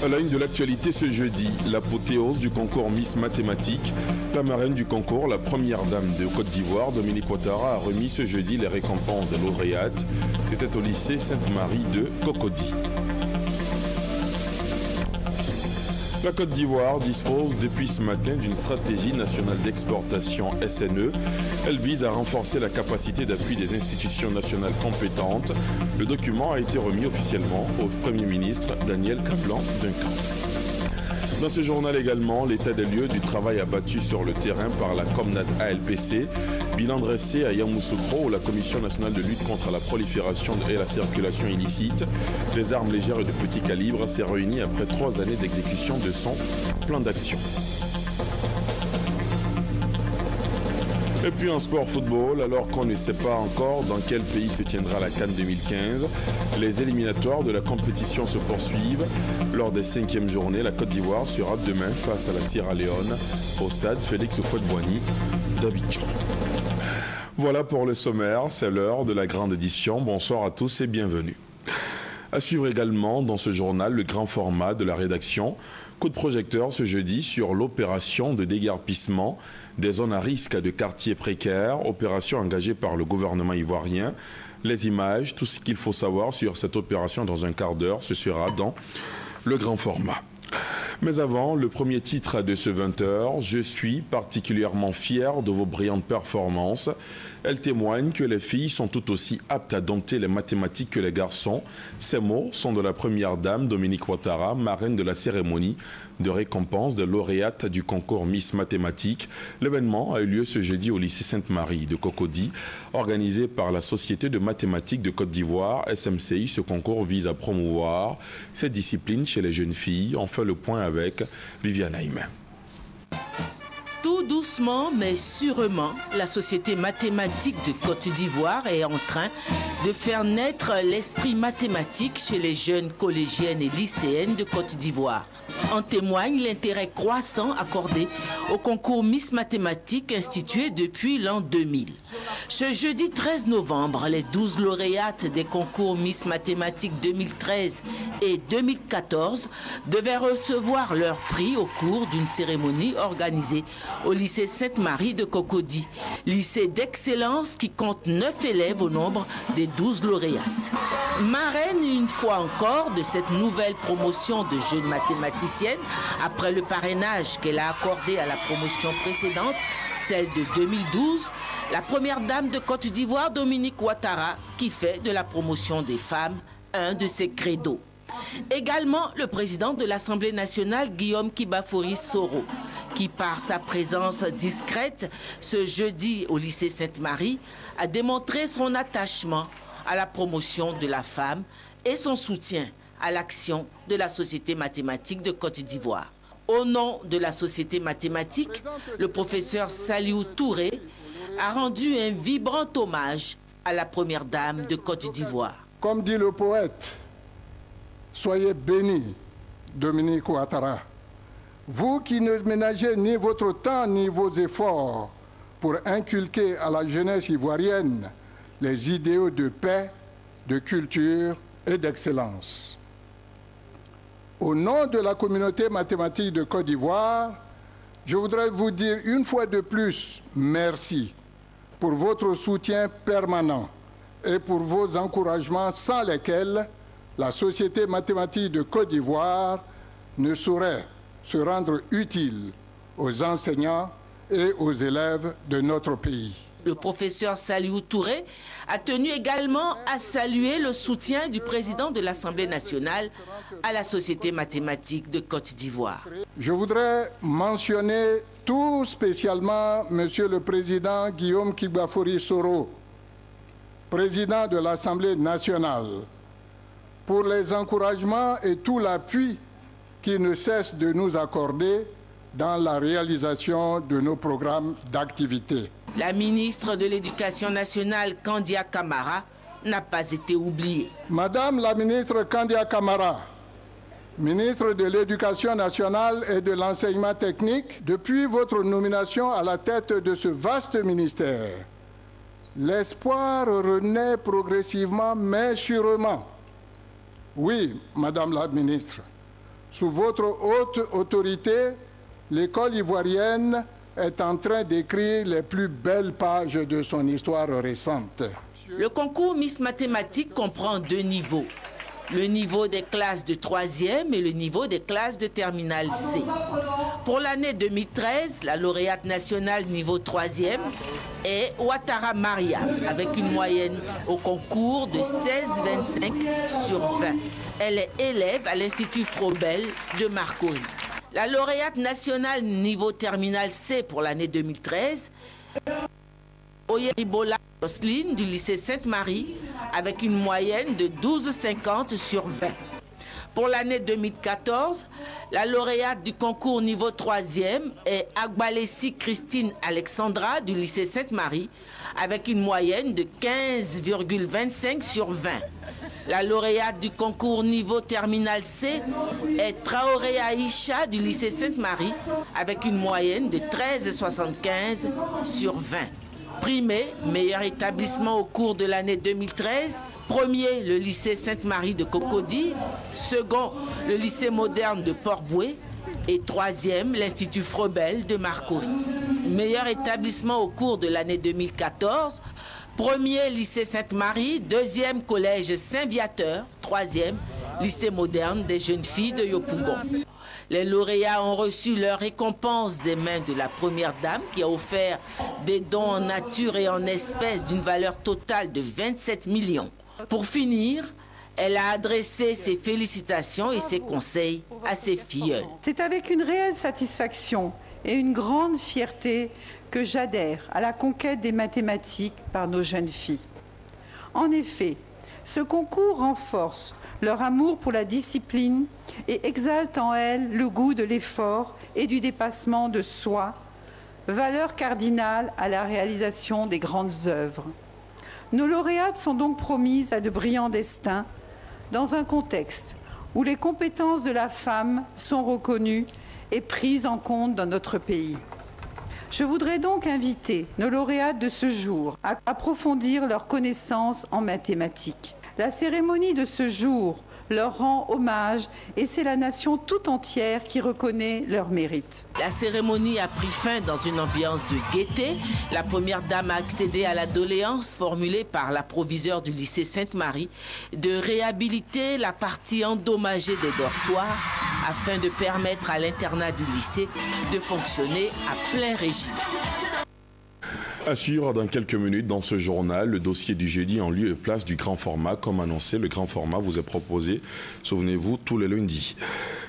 À la une de l'actualité ce jeudi, l'apothéose du concours Miss Mathématiques. La marraine du concours, la première dame de Côte d'Ivoire, Dominique Ouattara, a remis ce jeudi les récompenses des lauréates. C'était au lycée Sainte-Marie de Cocody. La Côte d'Ivoire dispose depuis ce matin d'une stratégie nationale d'exportation SNE. Elle vise à renforcer la capacité d'appui des institutions nationales compétentes. Le document a été remis officiellement au Premier ministre Daniel Kablan-Duncan. Dans ce journal également, l'état des lieux du travail abattu sur le terrain par la Comnat ALPC. Bilan dressé à Yamoussoukro où la Commission nationale de lutte contre la prolifération et la circulation illicite des armes légères et de petit calibre s'est réunie après 3 années d'exécution de son plan d'action. Et puis en sport football, alors qu'on ne sait pas encore dans quel pays se tiendra la CAN 2015, les éliminatoires de la compétition se poursuivent. Lors des 5e journées, la Côte d'Ivoire sera demain face à la Sierra Leone au stade Félix Houphouët-Boigny d'Abidjan. Voilà pour le sommaire, c'est l'heure de la grande édition. Bonsoir à tous et bienvenue. À suivre également dans ce journal le grand format de la rédaction. Coup de projecteur ce jeudi sur l'opération de déguerpissement des zones à risque de quartiers précaires, opération engagée par le gouvernement ivoirien. Les images, tout ce qu'il faut savoir sur cette opération dans un quart d'heure, ce sera dans le grand format. Mais avant, le premier titre de ce 20h, je suis particulièrement fier de vos brillantes performances. Elles témoignent que les filles sont tout aussi aptes à dompter les mathématiques que les garçons. Ces mots sont de la première dame Dominique Ouattara, marraine de la cérémonie de récompense des lauréates du concours Miss Mathématiques. L'événement a eu lieu ce jeudi au lycée Sainte-Marie de Cocody, organisé par la Société de mathématiques de Côte d'Ivoire, SMCI. Ce concours vise à promouvoir cette discipline chez les jeunes filles. On fait le point avec Viviane Aïmen. Tout doucement mais sûrement, la Société mathématique de Côte d'Ivoire est en train de faire naître l'esprit mathématique chez les jeunes collégiennes et lycéennes de Côte d'Ivoire. En témoigne l'intérêt croissant accordé au concours Miss Mathématiques institué depuis l'an 2000. Ce jeudi 13 novembre, les 12 lauréates des concours Miss Mathématiques 2013 et 2014 devaient recevoir leur prix au cours d'une cérémonie organisée au lycée Sainte-Marie de Cocody, lycée d'excellence qui compte 9 élèves au nombre des 12 lauréates. Marraine une fois encore de cette nouvelle promotion de jeunes mathématiciennes, après le parrainage qu'elle a accordé à la promotion précédente, celle de 2012, la première dame de Côte d'Ivoire, Dominique Ouattara, qui fait de la promotion des femmes un de ses credos. Également le président de l'Assemblée nationale, Guillaume Kibafori-Soro, qui par sa présence discrète ce jeudi au lycée Sainte-Marie a démontré son attachement à la promotion de la femme et son soutien à l'action de la Société mathématique de Côte d'Ivoire. Au nom de la Société mathématique, le professeur Saliou Touré a rendu un vibrant hommage à la première dame de Côte d'Ivoire. Comme dit le poète, soyez bénis, Dominique Ouattara. Vous qui ne ménagez ni votre temps ni vos efforts pour inculquer à la jeunesse ivoirienne les idéaux de paix, de culture et d'excellence. Au nom de la communauté mathématique de Côte d'Ivoire, je voudrais vous dire une fois de plus merci pour votre soutien permanent et pour vos encouragements sans lesquels la Société mathématique de Côte d'Ivoire ne saurait se rendre utile aux enseignants et aux élèves de notre pays. Le professeur Saliou Touré a tenu également à saluer le soutien du président de l'Assemblée nationale à la Société mathématique de Côte d'Ivoire. Je voudrais mentionner tout spécialement Monsieur le Président Guillaume Kibafori-Soro, président de l'Assemblée nationale, pour les encouragements et tout l'appui qu'il ne cesse de nous accorder dans la réalisation de nos programmes d'activité. La ministre de l'Éducation nationale, Kandia Camara, n'a pas été oubliée. Madame la ministre Kandia Camara, ministre de l'Éducation nationale et de l'enseignement technique, depuis votre nomination à la tête de ce vaste ministère, l'espoir renaît progressivement mais sûrement. Oui, Madame la ministre, Sous votre haute autorité, l'école ivoirienne est en train d'écrire les plus belles pages de son histoire récente. Le concours Miss Mathématiques comprend 2 niveaux. Le niveau des classes de 3e et le niveau des classes de terminale C. Pour l'année 2013, la lauréate nationale niveau 3e est Ouattara Maria, avec une moyenne au concours de 16,25 sur 20. Elle est élève à l'Institut Froebel de Marcory. La lauréate nationale niveau terminale C pour l'année 2013, Oyeribola Jocelyne du lycée Sainte-Marie, avec une moyenne de 12,50 sur 20. Pour l'année 2014, la lauréate du concours niveau 3e est Agbalessi Christine Alexandra du lycée Sainte-Marie, avec une moyenne de 15,25 sur 20. La lauréate du concours niveau terminal C est Traoré Aïcha du lycée Sainte-Marie, avec une moyenne de 13,75 sur 20. Primé, meilleur établissement au cours de l'année 2013. Premier, le lycée Sainte-Marie de Cocody. Second, le lycée moderne de Port-Bouët. Et troisième, l'Institut Froebel de Marcory. Meilleur établissement au cours de l'année 2014. Premier, lycée Sainte-Marie. Deuxième, collège Saint-Viateur. Troisième, lycée moderne des jeunes filles de Yopougon. Les lauréats ont reçu leur récompense des mains de la première dame qui a offert des dons en nature et en espèces d'une valeur totale de 27 millions. Pour finir, elle a adressé ses félicitations et ses conseils à ses filleuls. C'est avec une réelle satisfaction et une grande fierté que j'adhère à la conquête des mathématiques par nos jeunes filles. En effet, ce concours renforce leur amour pour la discipline et exalte en elles le goût de l'effort et du dépassement de soi, valeur cardinale à la réalisation des grandes œuvres. Nos lauréates sont donc promises à de brillants destins dans un contexte où les compétences de la femme sont reconnues et prises en compte dans notre pays. Je voudrais donc inviter nos lauréates de ce jour à approfondir leurs connaissances en mathématiques. La cérémonie de ce jour leur rend hommage et c'est la nation tout entière qui reconnaît leur mérite. La cérémonie a pris fin dans une ambiance de gaieté. La première dame a accédé à la doléance formulée par la proviseure du lycée Sainte-Marie de réhabiliter la partie endommagée des dortoirs afin de permettre à l'internat du lycée de fonctionner à plein régime. À suivre dans quelques minutes dans ce journal, le dossier du jeudi en lieu et place du grand format. Comme annoncé, le grand format vous est proposé, souvenez-vous, tous les lundis.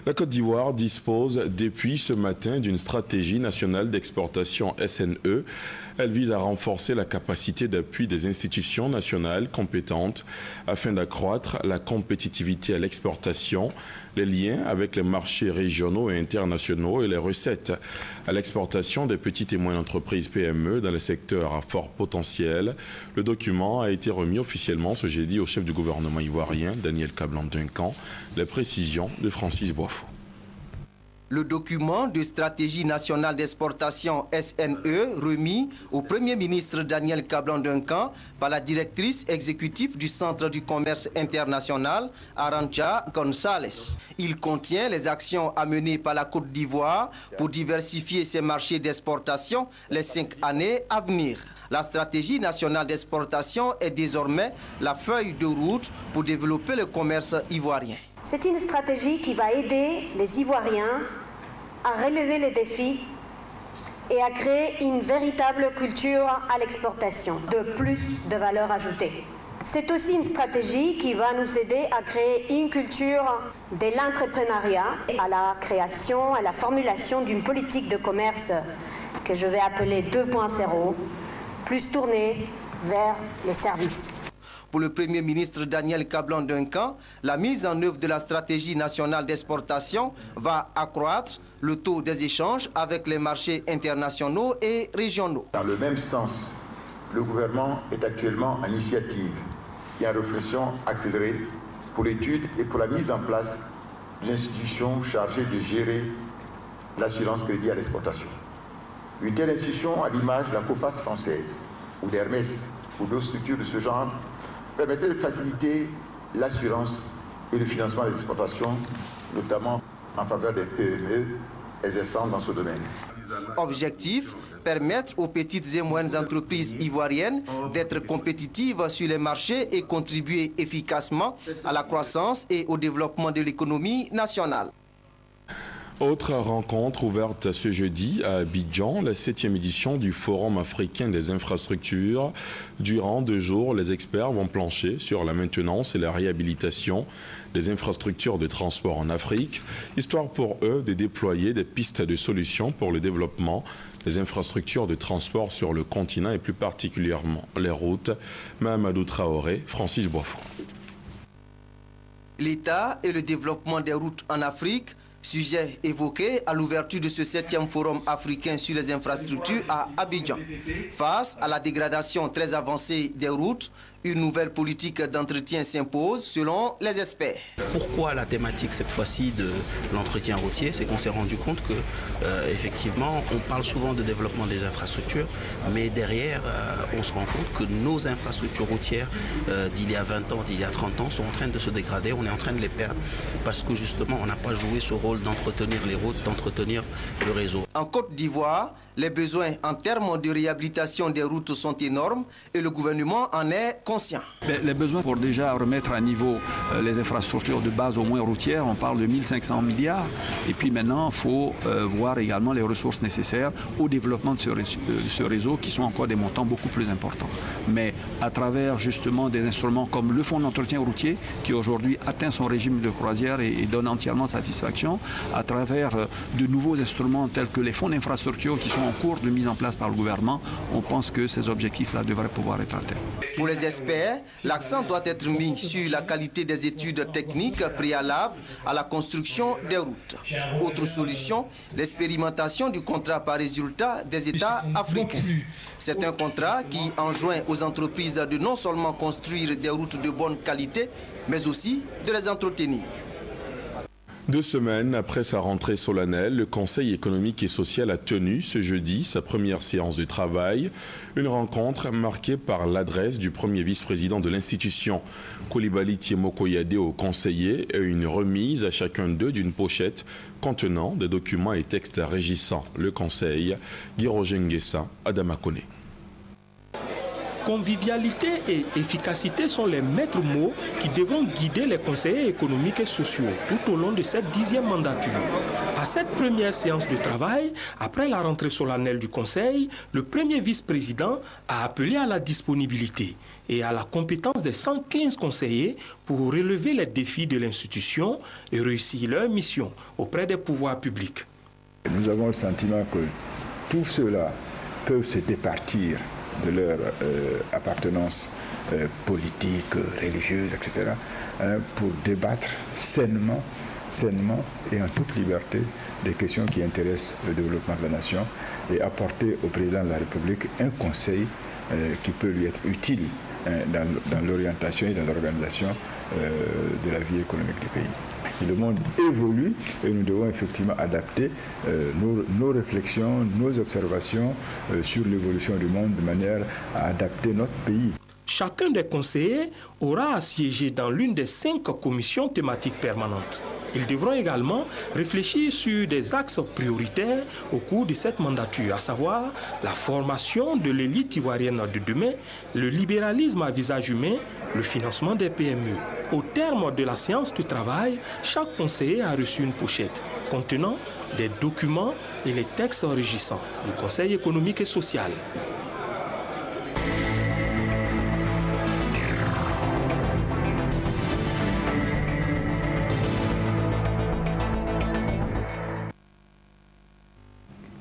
La Côte d'Ivoire dispose depuis ce matin d'une stratégie nationale d'exportation SNE. Elle vise à renforcer la capacité d'appui des institutions nationales compétentes afin d'accroître la compétitivité à l'exportation, les liens avec les marchés régionaux et internationaux et les recettes à l'exportation des petites et moyennes entreprises PME dans les secteurs à fort potentiel. Le document a été remis officiellement ce jeudi au chef du gouvernement ivoirien, Daniel Kablan-Duncan. Les précisions de Francis Boifou. Le document de stratégie nationale d'exportation SNE remis au Premier ministre Daniel Kablan-Duncan par la directrice exécutive du Centre du commerce international, Arantxa González. Il contient les actions à mener par la Côte d'Ivoire pour diversifier ses marchés d'exportation les 5 années à venir. La stratégie nationale d'exportation est désormais la feuille de route pour développer le commerce ivoirien. C'est une stratégie qui va aider les Ivoiriens à relever les défis et à créer une véritable culture à l'exportation, de plus de valeur ajoutée. C'est aussi une stratégie qui va nous aider à créer une culture de l'entrepreneuriat, à la création, à la formulation d'une politique de commerce que je vais appeler 2.0, plus tournée vers les services. Pour le Premier ministre Daniel Kablan-Duncan, la mise en œuvre de la stratégie nationale d'exportation va accroître le taux des échanges avec les marchés internationaux et régionaux. Dans le même sens, le gouvernement est actuellement en initiative et en réflexion accélérée pour l'étude et pour la mise en place d'une institution chargée de gérer l'assurance crédit à l'exportation. Une telle institution, à l'image de la COFAS française ou d'Hermès ou d'autres structures de ce genre, permettrait de faciliter l'assurance et le financement des exportations, notamment en faveur des PME exerçant dans ce domaine. Objectif, permettre aux petites et moyennes entreprises ivoiriennes d'être compétitives sur les marchés et contribuer efficacement à la croissance et au développement de l'économie nationale. Autre rencontre ouverte ce jeudi à Abidjan, la 7e édition du Forum africain des infrastructures. Durant 2 jours, les experts vont plancher sur la maintenance et la réhabilitation des infrastructures de transport en Afrique, histoire pour eux de déployer des pistes de solutions pour le développement des infrastructures de transport sur le continent et plus particulièrement les routes. Mahamadou Traoré, Francis Boifou. L'État et le développement des routes en Afrique, sujet évoqué à l'ouverture de ce 7e forum africain sur les infrastructures à Abidjan. Face à la dégradation très avancée des routes, une nouvelle politique d'entretien s'impose selon les experts. Pourquoi la thématique cette fois-ci de l'entretien routier? C'est qu'on s'est rendu compte que effectivement on parle souvent de développement des infrastructures, mais derrière on se rend compte que nos infrastructures routières d'il y a 20 ans, d'il y a 30 ans sont en train de se dégrader, on est en train de les perdre parce que justement on n'a pas joué ce rôle d'entretenir les routes, d'entretenir le réseau. En Côte d'Ivoire, les besoins en termes de réhabilitation des routes sont énormes et le gouvernement en est conscient. Les besoins pour déjà remettre à niveau les infrastructures de base au moins routières, on parle de 1500 milliards. Et puis maintenant, il faut voir également les ressources nécessaires au développement de ce réseau qui sont encore des montants beaucoup plus importants. Mais à travers justement des instruments comme le Fonds d'entretien routier qui aujourd'hui atteint son régime de croisière et donne entièrement satisfaction, à travers de nouveaux instruments tels que les fonds d'infrastructure qui sont en cours de mise en place par le gouvernement, on pense que ces objectifs-là devraient pouvoir être atteints. Pour les experts, l'accent doit être mis sur la qualité des études techniques préalables à la construction des routes. Autre solution, l'expérimentation du contrat par résultat des États africains. C'est un contrat qui enjoint aux entreprises de non seulement construire des routes de bonne qualité, mais aussi de les entretenir. 2 semaines après sa rentrée solennelle, le Conseil économique et social a tenu ce jeudi sa première séance de travail. Une rencontre marquée par l'adresse du premier vice-président de l'institution, Coulibaly Tiemoko Yadé, aux conseillers et une remise à chacun d'eux d'une pochette contenant des documents et textes régissant le Conseil. Guy-Roger Nguessa, Adama Koné. Convivialité et efficacité sont les maîtres mots qui devront guider les conseillers économiques et sociaux tout au long de cette 10e mandature. À cette première séance de travail, après la rentrée solennelle du Conseil, le premier vice-président a appelé à la disponibilité et à la compétence des 115 conseillers pour relever les défis de l'institution et réussir leur mission auprès des pouvoirs publics. Nous avons le sentiment que tous ceux-là peuvent se départir de leur appartenance politique, religieuse, etc., pour débattre sainement et en toute liberté des questions qui intéressent le développement de la nation et apporter au président de la République un conseil qui peut lui être utile dans l'orientation et dans l'organisation de la vie économique du pays. Le monde évolue et nous devons effectivement adapter nos réflexions, nos observations sur l'évolution du monde de manière à adapter notre pays. Chacun des conseillers aura à siéger dans l'une des 5 commissions thématiques permanentes. Ils devront également réfléchir sur des axes prioritaires au cours de cette mandature, à savoir la formation de l'élite ivoirienne de demain, le libéralisme à visage humain, le financement des PME. Au terme de la séance de travail, chaque conseiller a reçu une pochette contenant des documents et les textes régissant le Conseil économique et social.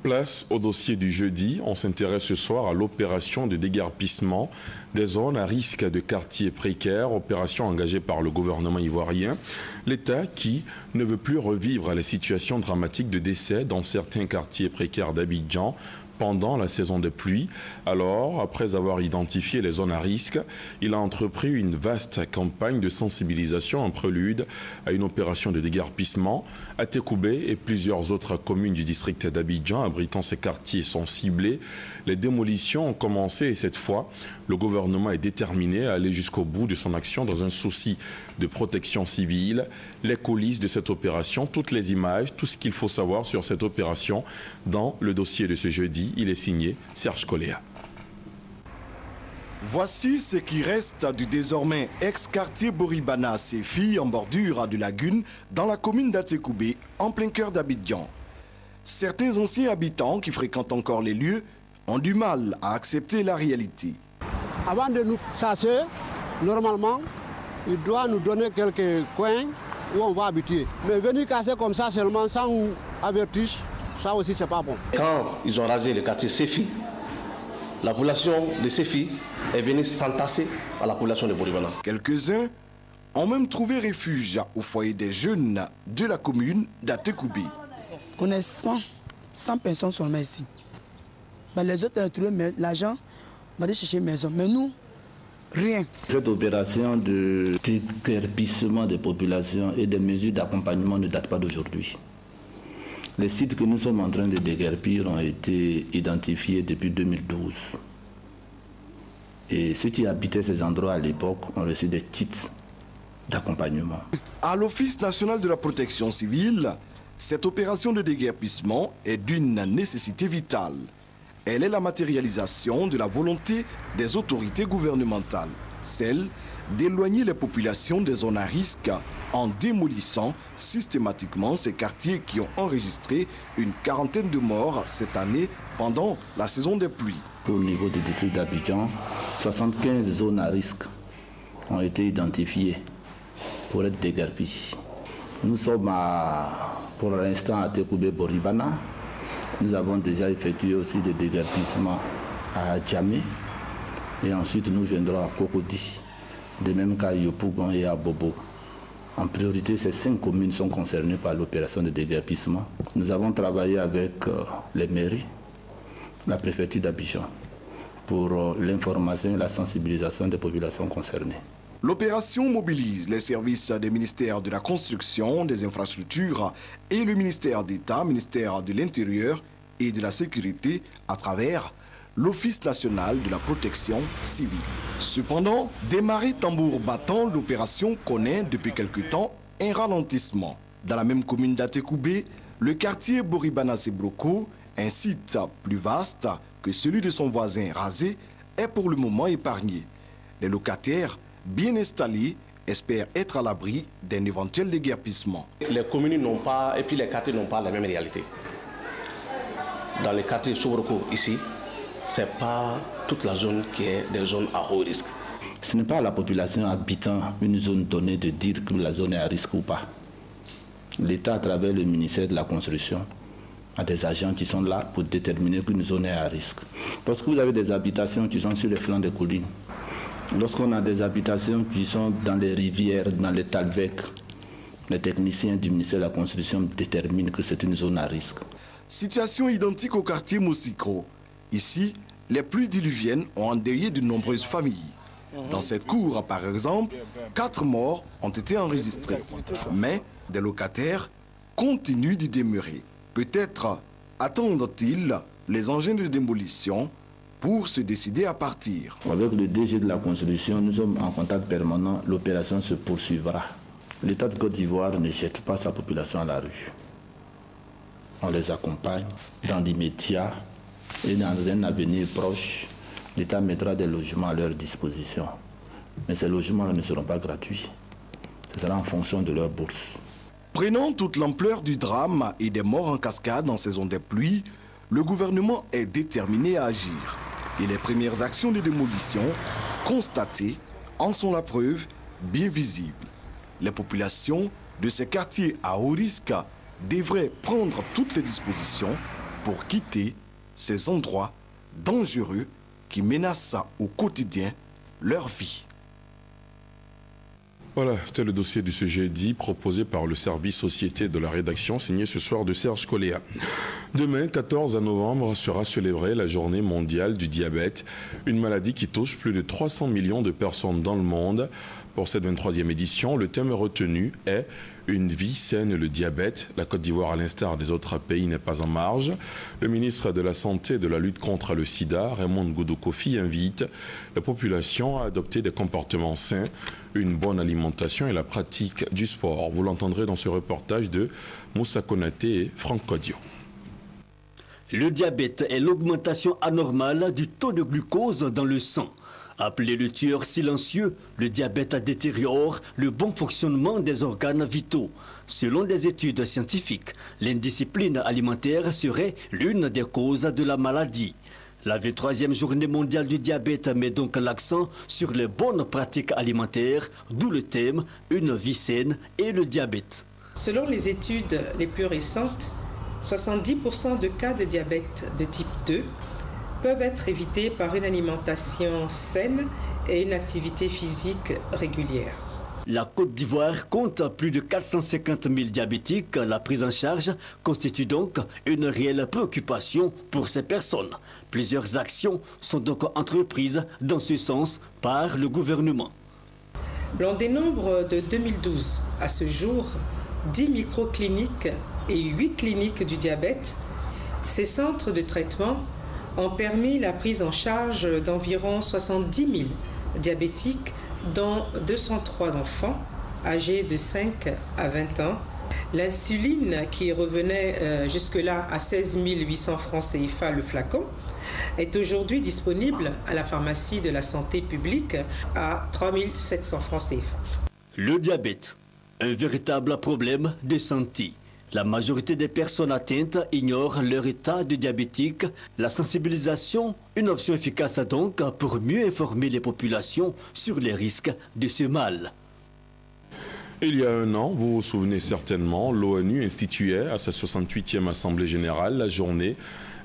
Place au dossier du jeudi. On s'intéresse ce soir à l'opération de déguerpissement des zones à risque de quartiers précaires, opération engagée par le gouvernement ivoirien. L'État qui ne veut plus revivre les situations dramatiques de décès dans certains quartiers précaires d'Abidjan pendant la saison des pluies. Alors, après avoir identifié les zones à risque, il a entrepris une vaste campagne de sensibilisation en prélude à une opération de déguerpissement. Atekoubé et plusieurs autres communes du district d'Abidjan abritant ces quartiers sont ciblés. Les démolitions ont commencé et cette fois, le gouvernement est déterminé à aller jusqu'au bout de son action dans un souci de protection civile. Les coulisses de cette opération, toutes les images, tout ce qu'il faut savoir sur cette opération dans le dossier de ce jeudi. Il est signé Serge Coléa. Voici ce qui reste du désormais ex-quartier Boribana Séfi en bordure de lagune dans la commune d'Atekoubé, en plein cœur d'Abidjan. Certains anciens habitants qui fréquentent encore les lieux ont du mal à accepter la réalité. Avant de nous chasser, normalement, il doit nous donner quelques coins où on va habiter. Mais venir casser comme ça seulement sans avertir, ça aussi c'est pas bon. Quand ils ont rasé le quartier Séfi, la population de Séfi est venue s'entasser à la population de Boribana. Quelques-uns ont même trouvé refuge au foyer des jeunes de la commune d'Atekoubé. On est 100 personnes seulement ici. Ben, les autres ont trouvé l'argent, on va aller chercher une maison. Mais nous, rien. Cette opération de déguerpissement des populations et des mesures d'accompagnement ne date pas d'aujourd'hui. Les sites que nous sommes en train de déguerpir ont été identifiés depuis 2012. Et ceux qui habitaient ces endroits à l'époque ont reçu des titres d'accompagnement. À l'Office national de la protection civile, cette opération de déguerpissement est d'une nécessité vitale. Elle est la matérialisation de la volonté des autorités gouvernementales, celle d'éloigner les populations des zones à risque en démolissant systématiquement ces quartiers qui ont enregistré une quarantaine de morts cette année pendant la saison des pluies. Au niveau du district d'Abidjan, 75 zones à risque ont été identifiées pour être déguerpies. Nous sommes pour l'instant à Atekoubé Boribana. Nous avons déjà effectué aussi des déguerpissements à Djamé et ensuite nous viendrons à Cocody, de même qu'à Yopougon et à Bobo. En priorité, ces 5 communes sont concernées par l'opération de déguerpissement. Nous avons travaillé avec les mairies, la préfecture d'Abidjan, pour l'information et la sensibilisation des populations concernées. L'opération mobilise les services des ministères de la Construction, des Infrastructures et le ministère d'État, ministère de l'Intérieur et de la Sécurité à travers l'Office national de la protection civile. Cependant, démarré tambour battant, l'opération connaît depuis quelque temps un ralentissement. Dans la même commune d'Atekoubé, le quartier Boribana-Sebroko, un site plus vaste que celui de son voisin rasé, est pour le moment épargné. Les locataires bien installés espèrent être à l'abri d'un éventuel déguerpissement. Les communes n'ont pas, et puis les quartiers n'ont pas la même réalité. Dans les quartiers Sobroko, ici, ce n'est pas toute la zone qui est des zones à haut risque. Ce n'est pas à la population habitant une zone donnée de dire que la zone est à risque ou pas. L'État, à travers le ministère de la Construction, a des agents qui sont là pour déterminer qu'une zone est à risque. Lorsque vous avez des habitations qui sont sur les flancs des collines, lorsqu'on a des habitations qui sont dans les rivières, dans les talwecs, les techniciens du ministère de la Construction déterminent que c'est une zone à risque. Situation identique au quartier Mosikro. Ici, les pluies diluviennes ont endeuillé de nombreuses familles. Dans cette cour, par exemple, 4 morts ont été enregistrés. Mais des locataires continuent d'y demeurer. Peut-être attendent-ils les engins de démolition pour se décider à partir. Avec le DG de la Construction, nous sommes en contact permanent. L'opération se poursuivra. L'État de Côte d'Ivoire ne jette pas sa population à la rue. On les accompagne dans l'immédiat et dans un avenir proche, l'État mettra des logements à leur disposition. Mais ces logements ne seront pas gratuits. Ce sera en fonction de leur bourse. Prenant toute l'ampleur du drame et des morts en cascade en saison des pluies, le gouvernement est déterminé à agir. Et les premières actions de démolition constatées en sont la preuve bien visible. Les populations de ces quartiers à haut risque devraient prendre toutes les dispositions pour quitter ces endroits dangereux qui menacent au quotidien leur vie. Voilà, c'était le dossier du jeudi proposé par le service Société de la rédaction, signé ce soir de Serge Coléa. Demain, 14 novembre, sera célébrée la journée mondiale du diabète, une maladie qui touche plus de 300 millions de personnes dans le monde. Pour cette 23e édition, le thème retenu est « Une vie saine, le diabète ». La Côte d'Ivoire, à l'instar des autres pays, n'est pas en marge. Le ministre de la Santé et de la lutte contre le sida, Raymond Goudou Kofi, invite la population à adopter des comportements sains, une bonne alimentation et la pratique du sport. Vous l'entendrez dans ce reportage de Moussa Konaté et Franck Kodio. Le diabète est l'augmentation anormale du taux de glucose dans le sang. Appelé le tueur silencieux, le diabète détériore le bon fonctionnement des organes vitaux. Selon des études scientifiques, l'indiscipline alimentaire serait l'une des causes de la maladie. La 23e journée mondiale du diabète met donc l'accent sur les bonnes pratiques alimentaires, d'où le thème « Une vie saine et le diabète ». Selon les études les plus récentes, 70% de cas de diabète de type 2 peuvent être évités par une alimentation saine et une activité physique régulière. La Côte d'Ivoire compte plus de 450 000 diabétiques. La prise en charge constitue donc une réelle préoccupation pour ces personnes. Plusieurs actions sont donc entreprises dans ce sens par le gouvernement. L'on dénombre de 2012 à ce jour 10 microcliniques et 8 cliniques du diabète. Ces centres de traitement ont permis la prise en charge d'environ 70 000 diabétiques, dont 203 enfants âgés de 5 à 20 ans. L'insuline, qui revenait jusque-là à 16 800 francs CFA le flacon, est aujourd'hui disponible à la pharmacie de la santé publique à 3 700 francs CFA. Le diabète, un véritable problème de santé. La majorité des personnes atteintes ignorent leur état de diabétique. La sensibilisation, une option efficace donc pour mieux informer les populations sur les risques de ce mal. Il y a un an, vous vous souvenez certainement, l'ONU instituait à sa 68e Assemblée générale la journée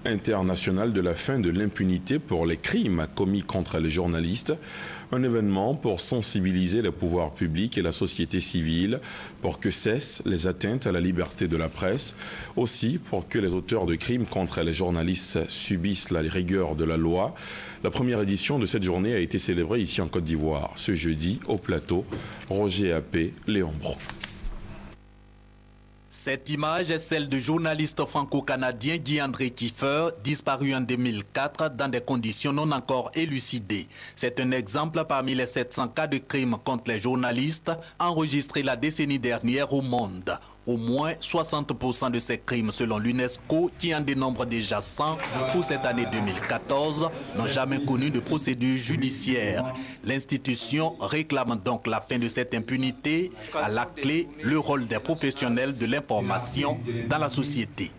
internationale de la fin de l'impunité pour les crimes commis contre les journalistes. Un événement pour sensibiliser les pouvoirs publics et la société civile pour que cessent les atteintes à la liberté de la presse. Aussi pour que les auteurs de crimes contre les journalistes subissent la rigueur de la loi. La première édition de cette journée a été célébrée ici en Côte d'Ivoire ce jeudi au plateau. Roger Appé, Léon Bro. Cette image est celle du journaliste franco-canadien Guy-André Kiefer, disparu en 2004 dans des conditions non encore élucidées. C'est un exemple parmi les 700 cas de crimes contre les journalistes enregistrés la décennie dernière au monde. Au moins 60% de ces crimes, selon l'UNESCO, qui en dénombre déjà 100 pour cette année 2014, n'ont jamais connu de procédure judiciaire. L'institution réclame donc la fin de cette impunité. À la clé, le rôle des professionnels de l'information dans la société.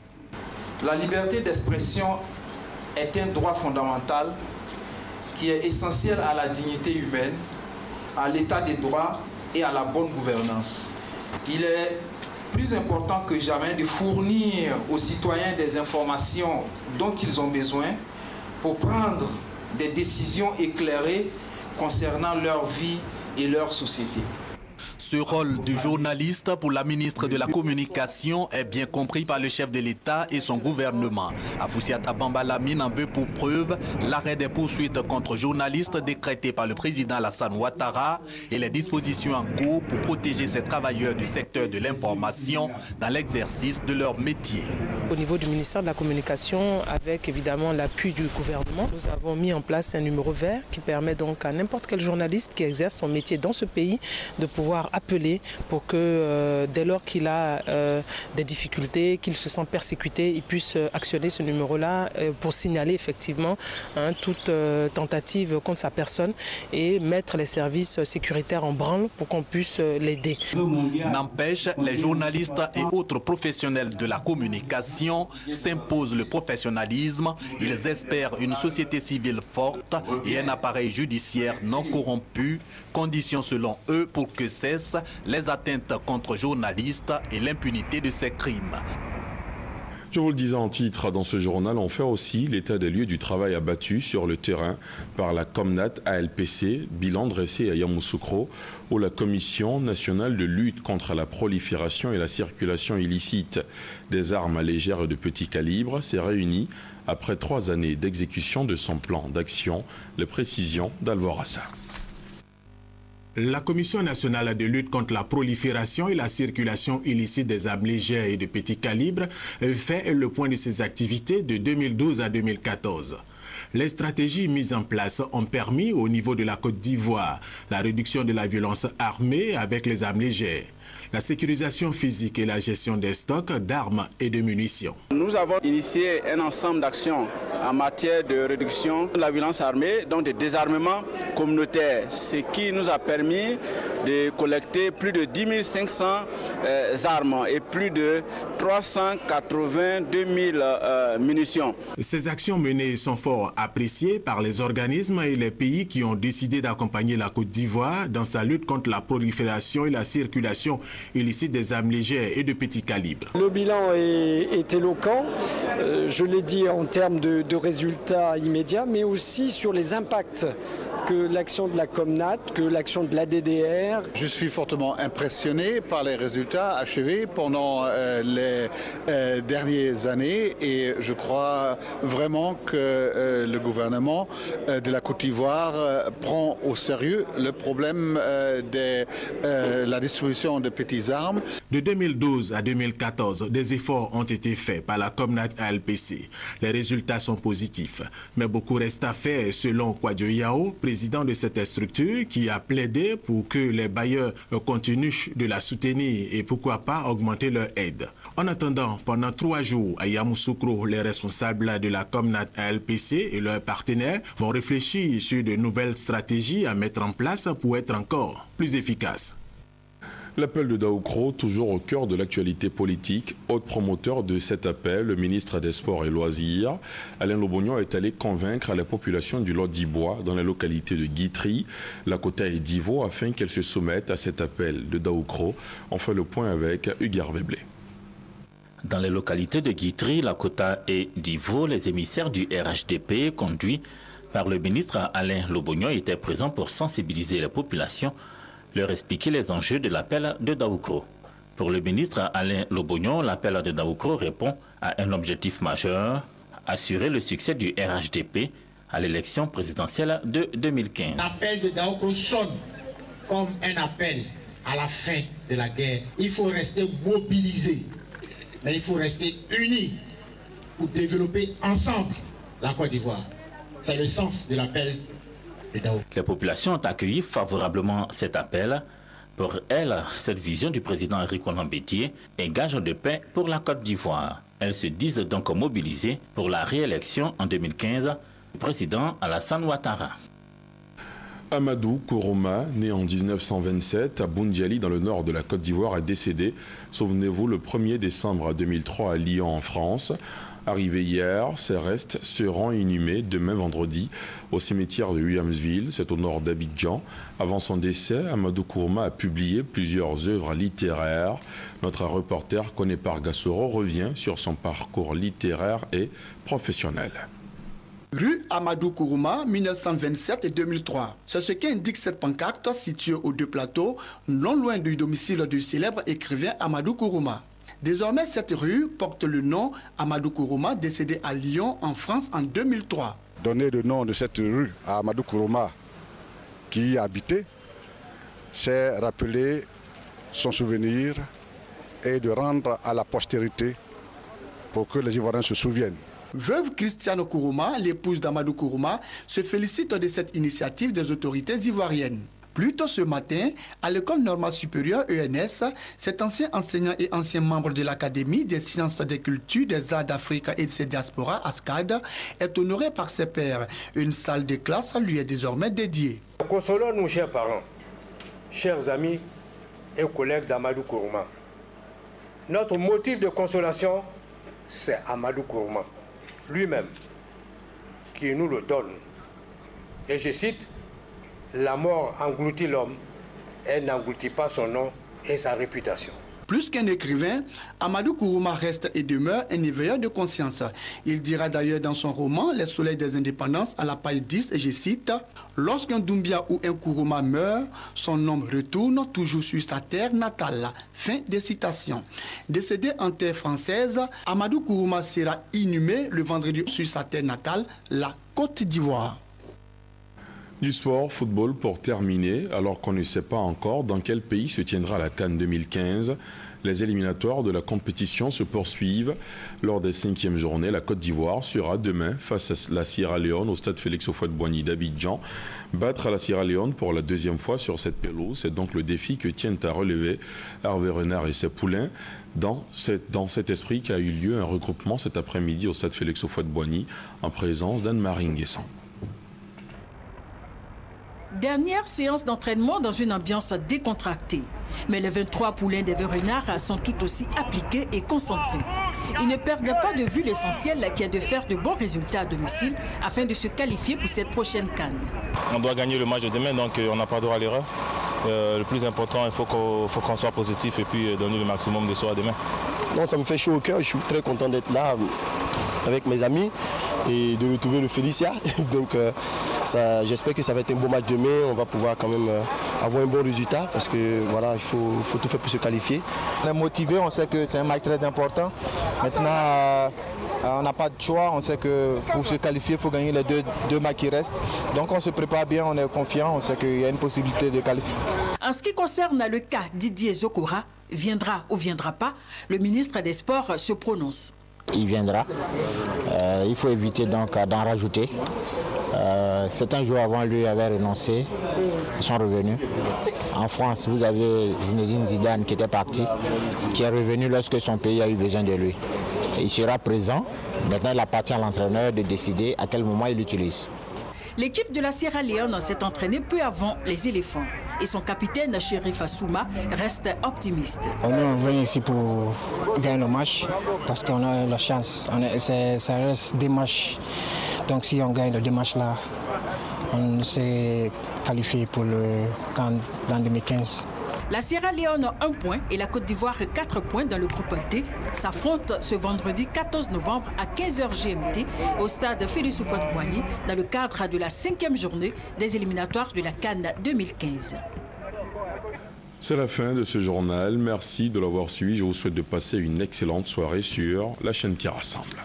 La liberté d'expression est un droit fondamental qui est essentiel à la dignité humaine, à l'état des droits et à la bonne gouvernance. Il est plus important que jamais de fournir aux citoyens des informations dont ils ont besoin pour prendre des décisions éclairées concernant leur vie et leur société. Ce rôle du journaliste pour la ministre de la Communication est bien compris par le chef de l'État et son gouvernement. Afoussiata Bambalamine en veut pour preuve l'arrêt des poursuites contre journalistes décrétées par le président Alassane Ouattara et les dispositions en cours pour protéger ces travailleurs du secteur de l'information dans l'exercice de leur métier. Au niveau du ministère de la Communication, avec évidemment l'appui du gouvernement, nous avons mis en place un numéro vert qui permet donc à n'importe quel journaliste qui exerce son métier dans ce pays de pouvoir appeler pour que dès lors qu'il a des difficultés, qu'il se sent persécuté, il puisse actionner ce numéro-là pour signaler effectivement toute tentative contre sa personne et mettre les services sécuritaires en branle pour qu'on puisse l'aider. N'empêche, les journalistes et autres professionnels de la communication s'imposent le professionnalisme. Ils espèrent une société civile forte et un appareil judiciaire non corrompu, condition selon eux pour que cessent les atteintes contre journalistes et l'impunité de ces crimes. Je vous le disais en titre, dans ce journal, on fait aussi l'état des lieux du travail abattu sur le terrain par la Comnat ALPC, bilan dressé à Yamoussoukro, où la Commission nationale de lutte contre la prolifération et la circulation illicite des armes légères et de petit calibre s'est réunie après 3 années d'exécution de son plan d'action. Les précisions d'Alvorassa. La Commission nationale de lutte contre la prolifération et la circulation illicite des armes légères et de petit calibre fait le point de ses activités de 2012 à 2014. Les stratégies mises en place ont permis au niveau de la Côte d'Ivoire la réduction de la violence armée avec les armes légères, la sécurisation physique et la gestion des stocks d'armes et de munitions. Nous avons initié un ensemble d'actions en matière de réduction de la violence armée, donc de désarmement communautaire, ce qui nous a permis de collecter plus de 10 500 armes et plus de 382 000 munitions. Ces actions menées sont fort appréciées par les organismes et les pays qui ont décidé d'accompagner la Côte d'Ivoire dans sa lutte contre la prolifération et la circulation illicite des armes légères et de petit calibre. Le bilan est éloquent, je l'ai dit en termes de résultats immédiats, mais aussi sur les impacts que l'action de la Comnat, que l'action de la DDR. Je suis fortement impressionné par les résultats achevés pendant les dernières années et je crois vraiment que le gouvernement de la Côte d'Ivoire prend au sérieux le problème de la distribution de petites armes. De 2012 à 2014, des efforts ont été faits par la Comnat ALPC. Les résultats sont positifs, mais beaucoup reste à faire selon Kwadjo Yao, président de cette structure, qui a plaidé pour que les bailleurs continuent de la soutenir et pourquoi pas augmenter leur aide. En attendant, pendant 3 jours à Yamoussoukro, les responsables de la Comnat ALPC et leurs partenaires vont réfléchir sur de nouvelles stratégies à mettre en place pour être encore plus efficaces. L'appel de Daoukro, toujours au cœur de l'actualité politique. Autre promoteur de cet appel, le ministre des Sports et Loisirs, Alain Lobognon, est allé convaincre la population du Lot-d'Ibois dans la localité de Guitry, Lakota et Divo, afin qu'elle se sommette à cet appel de Daoukro. On fait le point avec Hugues Veblé. Dans les localités de Guitry, Lakota et Divo, les émissaires du RHDP, conduits par le ministre Alain Lobognon, étaient présents pour sensibiliser la population, leur expliquer les enjeux de l'appel de Daoukro. Pour le ministre Alain Lobognon, l'appel de Daoukro répond à un objectif majeur, assurer le succès du RHDP à l'élection présidentielle de 2015. L'appel de Daoukro sonne comme un appel à la fin de la guerre. Il faut rester mobilisé, mais il faut rester unis pour développer ensemble la Côte d'Ivoire. C'est le sens de l'appel. Les populations ont accueilli favorablement cet appel. Pour elles, cette vision du président Henri Konan Bédié est gage de paix pour la Côte d'Ivoire. Elles se disent donc mobilisées pour la réélection en 2015 du président Alassane Ouattara. Amadou Kourouma, né en 1927 à Boundiali dans le nord de la Côte d'Ivoire, est décédé, souvenez-vous, le 1er décembre 2003 à Lyon en France. Arrivé hier, ses restes seront inhumés demain vendredi au cimetière de Williamsville, c'est au nord d'Abidjan. Avant son décès, Amadou Kourouma a publié plusieurs œuvres littéraires. Notre reporter Koné Pargassoro revient sur son parcours littéraire et professionnel. Rue Amadou Kourouma, 1927 et 2003. C'est ce qu'indique cette pancarte située aux 2 plateaux, non loin du domicile du célèbre écrivain Amadou Kourouma. Désormais, cette rue porte le nom Amadou Kourouma, décédé à Lyon, en France, en 2003. Donner le nom de cette rue à Amadou Kourouma, qui y habitait, c'est rappeler son souvenir et de rendre à la postérité pour que les Ivoiriens se souviennent. Veuve Christiane Kourouma, l'épouse d'Amadou Kourouma, se félicite de cette initiative des autorités ivoiriennes. Plus tôt ce matin, à l'école normale supérieure ENS, cet ancien enseignant et ancien membre de l'Académie des sciences, des cultures, des arts d'Afrique et de ses diasporas, ASCAD, est honoré par ses pairs. Une salle de classe lui est désormais dédiée. Consolons-nous, chers parents, chers amis et collègues d'Amadou Kourouma. Notre motif de consolation, c'est Amadou Kourouma lui-même qui nous le donne. Et je cite, « La mort engloutit l'homme, elle n'engloutit pas son nom et sa réputation. » Plus qu'un écrivain, Amadou Kourouma reste et demeure un éveilleur de conscience. Il dira d'ailleurs dans son roman Les Soleils des Indépendances à la page 10, et je cite, « Lorsqu'un Doumbia ou un Kourouma meurt, son homme retourne toujours sur sa terre natale. » Fin des citations. Décédé en terre française, Amadou Kourouma sera inhumé le vendredi sur sa terre natale, la Côte d'Ivoire. Du sport, football pour terminer, alors qu'on ne sait pas encore dans quel pays se tiendra la CAN 2015. Les éliminatoires de la compétition se poursuivent. Lors des 5e journées, la Côte d'Ivoire sera demain face à la Sierra Leone au stade Félix Houphouët-Boigny d'Abidjan. Battre la Sierra Leone pour la 2e fois sur cette pelouse, c'est donc le défi que tiennent à relever Hervé Renard et ses poulains. Dans cet esprit qu'a eu lieu un regroupement cet après-midi au stade Félix Houphouët-Boigny en présence d'Anne-Marie Nguessan. Dernière séance d'entraînement dans une ambiance décontractée. Mais les 23 poulains d'Hervé Renard sont tout aussi appliqués et concentrés. Ils ne perdent pas de vue l'essentiel qui est de faire de bons résultats à domicile afin de se qualifier pour cette prochaine CAN. On doit gagner le match de demain, donc on n'a pas droit à l'erreur. Le plus important, il faut qu'on soit positif et puis donner le maximum de soi demain. Non, ça me fait chaud au cœur, je suis très content d'être là avec mes amis et de retrouver le Félicia. Donc j'espère que ça va être un beau match demain, on va pouvoir quand même avoir un bon résultat parce que voilà, il faut tout faire pour se qualifier. On est motivé, on sait que c'est un match très important. Maintenant, on n'a pas de choix, on sait que pour se qualifier, il faut gagner les deux matchs qui restent. Donc on se prépare bien, on est confiant, on sait qu'il y a une possibilité de qualifier. En ce qui concerne le cas Didier Zokora, viendra ou viendra pas, le ministre des Sports se prononce. Il viendra. Il faut éviter donc d'en rajouter. Certains jours avant lui avaient renoncé, ils sont revenus. En France, vous avez Zinedine Zidane qui était parti, qui est revenu lorsque son pays a eu besoin de lui. Et il sera présent. Maintenant, il appartient à l'entraîneur de décider à quel moment il l'utilise. L'équipe de la Sierra Leone s'est entraînée peu avant les éléphants. Et son capitaine, Chérif Assouma, reste optimiste. On est venu ici pour gagner le match parce qu'on a la chance. Ça reste des matchs. Donc si on gagne les 2 matchs-là, on s'est qualifié pour le CAN dans 2015. La Sierra Leone 1 point et la Côte d'Ivoire 4 points dans le groupe D s'affrontent ce vendredi 14 novembre à 15h GMT au stade Félix Houphouët-Boigny dans le cadre de la 5e journée des éliminatoires de la CAN 2015. C'est la fin de ce journal. Merci de l'avoir suivi. Je vous souhaite de passer une excellente soirée sur la chaîne qui rassemble.